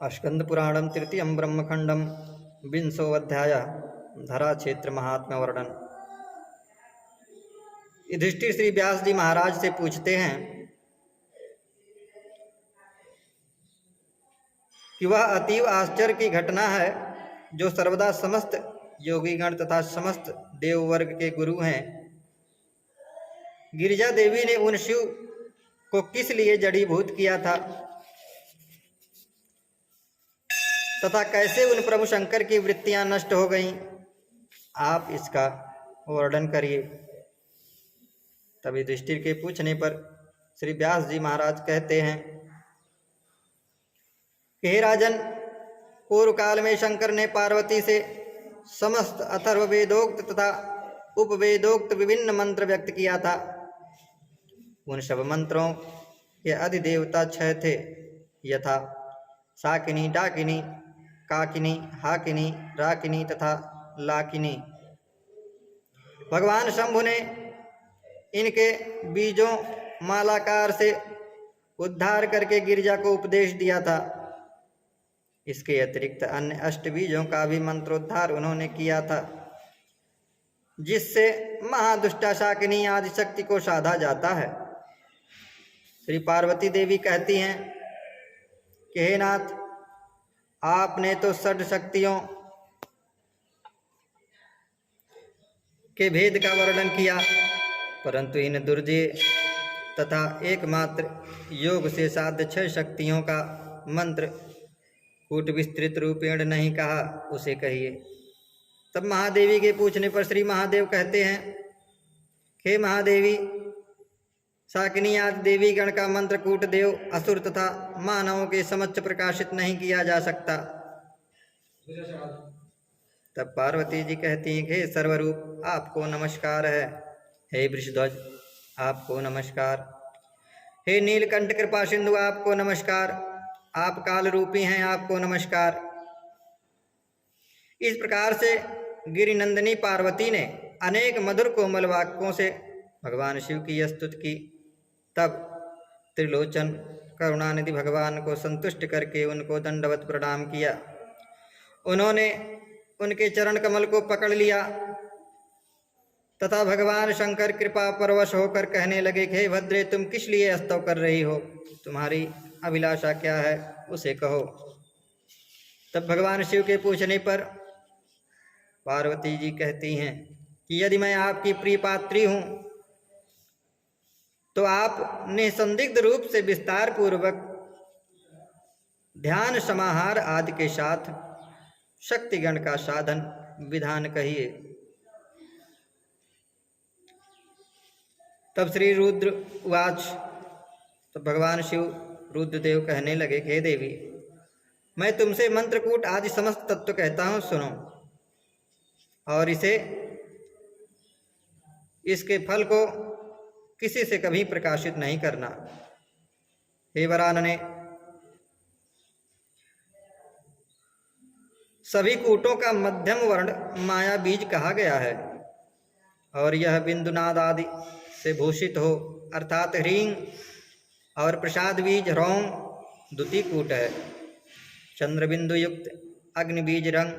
स्कंदपुराणं तृतीयं ब्रह्मखंडं विंशोऽध्याय धरा क्षेत्र महात्म्य वर्णन। युधिष्ठिर श्री व्यास जी महाराज से पूछते हैं कि वह अतीव आश्चर्य की घटना है जो सर्वदा समस्त योगीगण तथा समस्त देववर्ग के गुरु हैं। गिरिजा देवी ने उन शिव को किस लिए जड़ीभूत किया था तथा कैसे उन प्रभु शंकर की वृत्तियां नष्ट हो गईं, आप इसका वर्णन करिए। तब युधिष्ठिर के पूछने पर श्री व्यास जी महाराज कहते हैं कि हे राजन, पूर्व काल में शंकर ने पार्वती से समस्त अथर्ववेदोक्त तथा उपवेदोक्त विभिन्न मंत्र व्यक्त किया था। उन सब मंत्रों के अधिदेवता 6 थे, यथा साकिनी, डाकिनी, काकिनी, हाकिनी, राकिनी तथा लाकिनी। भगवान शंभु ने इनके बीजों मालाकार से उद्धार करके गिरिजा को उपदेश दिया था। इसके अतिरिक्त अन्य 8 बीजों का भी मंत्रोद्धार उन्होंने किया था, जिससे महादुष्टा शाकिनी आदि शक्ति को साधा जाता है। श्री पार्वती देवी कहती हैं कि हे नाथ, आपने तो 6 शक्तियों के भेद का वर्णन किया, परंतु इन दुर्जय तथा एकमात्र योग से साध्य 6 शक्तियों का मंत्र कूट विस्तृत रूपेण नहीं कहा, उसे कहिए। तब महादेवी के पूछने पर श्री महादेव कहते हैं, हे महादेवी, शाकिनी आदि देवी गण का मंत्र कूट देव, असुर तथा मानवों के समक्ष प्रकाशित नहीं किया जा सकता। तब पार्वती जी कहती हैं, हे सर्वरूप, आपको नमस्कार है। हे वृषध्वज, आपको नमस्कार। हे नीलकंठ कृपा सिंधु, आपको नमस्कार। आप काल रूपी हैं, आपको नमस्कार। इस प्रकार से गिरिनंदिनी पार्वती ने अनेक मधुर कोमल वाक्यों से भगवान शिव की स्तुति की। तब त्रिलोचन करुणानिधि भगवान को संतुष्ट करके उनको दंडवत प्रणाम किया। उन्होंने उनके चरण कमल को पकड़ लिया तथा भगवान शंकर कृपा परवश होकर कहने लगे, हे भद्रे, तुम किस लिए स्तव कर रही हो? तुम्हारी अभिलाषा क्या है, उसे कहो। तब भगवान शिव के पूछने पर पार्वती जी कहती हैं कि यदि मैं आपकी प्रिय पात्री हूं तो आप निसंदिग्ध रूप से विस्तार पूर्वक ध्यान समाहार आदि के साथ शक्तिगण का साधन विधान कहिए। तब श्री रुद्र उवाच, तो भगवान शिव रुद्रदेव कहने लगे, हे देवी, मैं तुमसे मंत्रकूट आदि समस्त तत्व कहता हूं, सुनो, और इसके फल को किसी से कभी प्रकाशित नहीं करना। हे वरानने, सभी कूटों का मध्यम वर्ण माया बीज कहा गया है, और यह बिंदुनाद आदि से भूषित हो, अर्थात ह्रीं और प्रसाद बीज रौम द्वितीय कूट है। चंद्रबिंदु युक्त अग्नि बीज रंग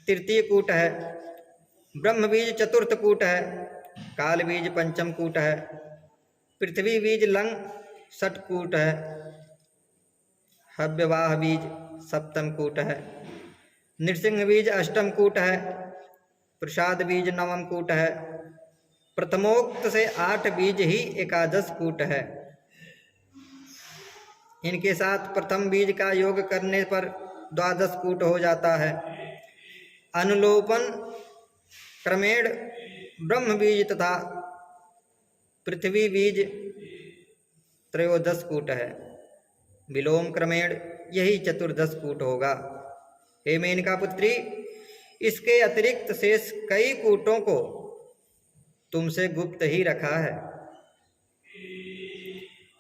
तृतीय कूट है। ब्रह्म बीज चतुर्थ कूट है। काल बीज पंचम कूट है। पृथ्वी बीज लंग षट कूट है। हव्यवाह बीज सप्तम कूट है। नृसिंह बीज अष्टम कूट है। प्रसाद बीज नवम कूट है। प्रथमोक्त से 8 बीज ही एकादश कूट है। इनके साथ प्रथम बीज का योग करने पर 12 कूट हो जाता है। अनुलोपन क्रमेण ब्रह्म बीज तथा पृथ्वी बीज 13 कूट है। विलोम क्रमेण यही 14 कूट होगा। हे मेनका पुत्री, इसके अतिरिक्त शेष कई कूटों को तुमसे गुप्त ही रखा है।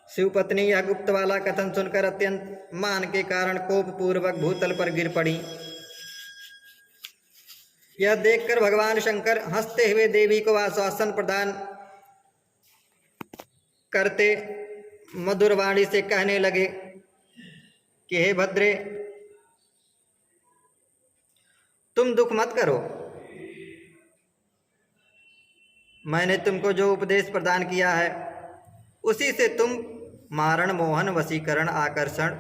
शिवपत्नी यह गुप्त वाला कथन सुनकर अत्यंत मान के कारण कोप पूर्वक भूतल पर गिर पड़ी। यह देखकर भगवान शंकर हंसते हुए देवी को आश्वासन प्रदान करते मधुर वाणी से कहने लगे, कि हे भद्रे, तुम दुख मत करो, मैंने तुमको जो उपदेश प्रदान किया है उसी से तुम मारण, मोहन, वशीकरण, आकर्षण,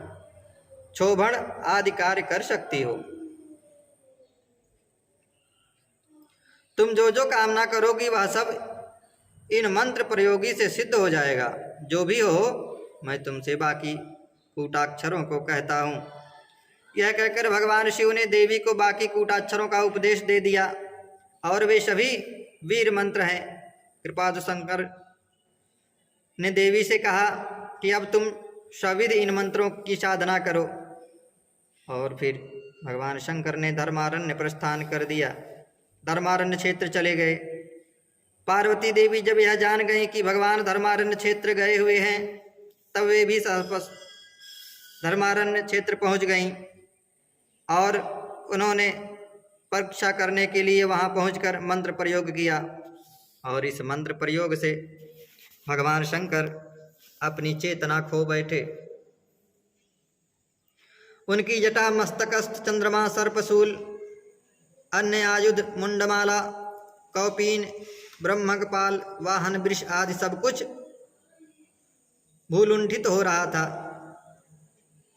क्षोभण आदि कार्य कर सकती हो। तुम जो जो कामना करोगी वह सब इन मंत्र प्रयोगी से सिद्ध हो जाएगा। जो भी हो, मैं तुमसे बाकी कूटाक्षरों को कहता हूँ। यह कहकर भगवान शिव ने देवी को बाकी कूटाक्षरों का उपदेश दे दिया और वे सभी वीर मंत्र हैं। कृपादु शंकर ने देवी से कहा कि अब तुम सविध इन मंत्रों की साधना करो। और फिर भगवान शंकर ने धर्मारण्य प्रस्थान कर दिया, धर्मारण्य क्षेत्र चले गए। पार्वती देवी जब यह जान गई कि भगवान धर्मारण्य क्षेत्र गए हुए हैं, तब वे भी धर्मारण्य क्षेत्र पहुंच गईं और उन्होंने परीक्षा करने के लिए वहां पहुंचकर मंत्र प्रयोग किया। और इस मंत्र प्रयोग से भगवान शंकर अपनी चेतना खो बैठे। उनकी जटा, मस्तकस्थ चंद्रमा, सर्पशूल, अन्य आयुध, मुंडमाला, कौपीन, ब्रह्मकपाल, वाहन, वृष आदि सब कुछ भूलुंठित हो रहा था।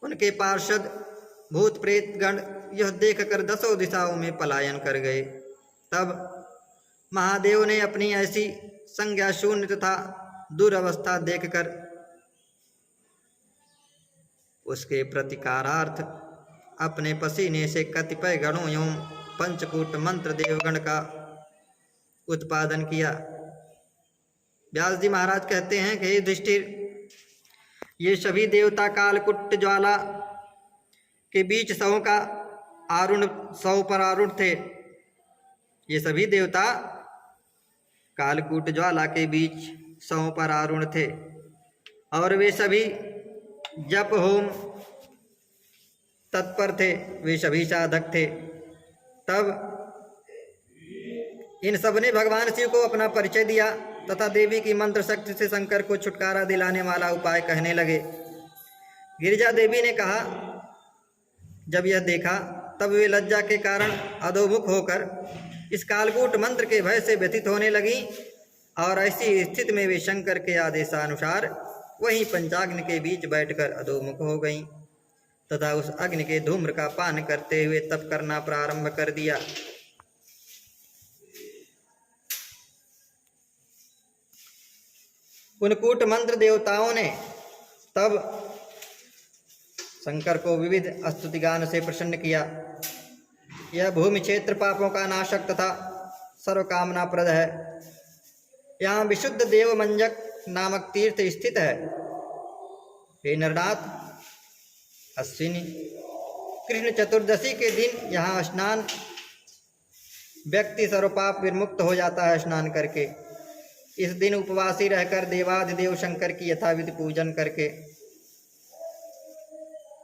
उनके पार्षद भूत प्रेत गण यह देखकर दसों दिशाओं में पलायन कर गए। तब महादेव ने अपनी ऐसी संज्ञा शून्य तथा दुरवस्था देखकर उसके प्रतिकारार्थ अपने पसीने से कतिपय गणों एवं पंचकूट मंत्र देवगण का उत्पादन किया। व्यास जी महाराज कहते हैं कि युधिष्ठिर, ये सभी देवता कालकूट ज्वाला के बीच सौ पर आरूढ़ थे। ये सभी देवता कालकूट ज्वाला के बीच 100 पर आरूढ़ थे और वे सभी जप होम तत्पर थे, वे सभी साधक थे। तब इन सब ने भगवान शिव को अपना परिचय दिया तथा देवी की मंत्र शक्ति से शंकर को छुटकारा दिलाने वाला उपाय कहने लगे। गिरिजा देवी ने कहा, जब यह देखा तब वे लज्जा के कारण अधोमुख होकर इस कालकूट मंत्र के भय से व्यथित होने लगी और ऐसी स्थिति में वे शंकर के आदेशानुसार वहीं पंचाग्नि के बीच बैठकर अधोमुख हो गईं तथा उस अग्नि के धूम्र का पान करते हुए तप करना प्रारंभ कर दिया। उन कूट मंत्र देवताओं ने तब शंकर को विविध स्तुतिगान से प्रसन्न किया। यह भूमि क्षेत्र पापों का नाशक तथा सर्वकामनाप्रद है। यहाँ विशुद्ध देवमंजक नामक तीर्थ स्थित है। हे नरनाथ, अश्विनी कृष्ण चतुर्दशी के दिन यहाँ स्नान व्यक्ति सर्वपाप विमुक्त हो जाता है। स्नान करके इस दिन उपवासी रहकर देवाधिदेव शंकर की यथाविधि पूजन करके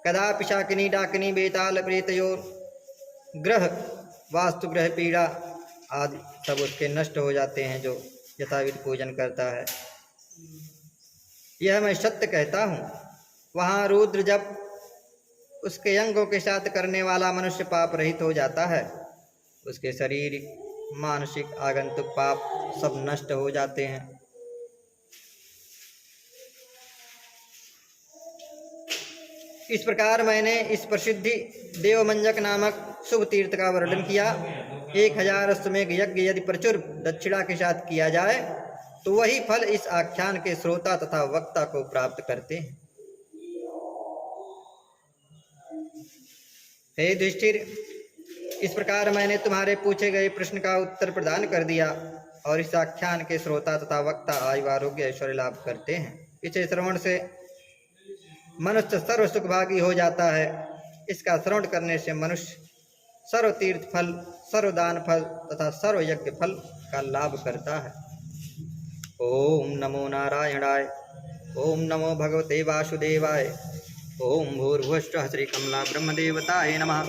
कदापि शाकिनी डाकिनी बेताल प्रेतयोर ग्रह वास्तु ग्रह पीड़ा आदि सब उसके नष्ट हो जाते हैं जो यथाविधि पूजन करता है। यह मैं सत्य कहता हूँ। वहाँ रुद्र जब उसके अंगों के साथ करने वाला मनुष्य पाप रहित हो जाता है, उसके शारीरिक मानसिक आगंतुक पाप सब नष्ट हो जाते हैं। इस प्रकार मैंने इस प्रसिद्धि देवमंजक नामक शुभ तीर्थ का वर्णन किया। 1000 अश्वमेघ यज्ञ यदि प्रचुर दक्षिणा के साथ किया जाए तो वही फल इस आख्यान के श्रोता तथा वक्ता को प्राप्त करते हैं। हे युधिष्ठिर, इस प्रकार मैंने तुम्हारे पूछे गए प्रश्न का उत्तर प्रदान कर दिया और इस आख्यान के श्रोता तथा वक्ता आयु आरोग्य ऐश्वर्य लाभ करते हैं। इसे श्रवण से मनुष्य सर्व सुखभागी हो जाता है। इसका श्रवण करने से मनुष्य सर्व तीर्थ फल, सर्व दान फल तथा सर्व यज्ञ फल का लाभ करता है। ओम नमो नारायणाय। ओम नमो भगवते वासुदेवाय। ओम भूर्भुवस्सुः श्री कमला ब्रह्मदेवताय नमः।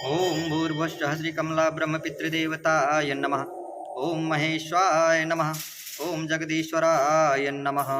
ओम भूर्भुवस्सुः श्री कमला ब्रह्म पितृदेवताय नमः। ओम महेश्वराय नमः। ओम जगदीश्वराय नमः।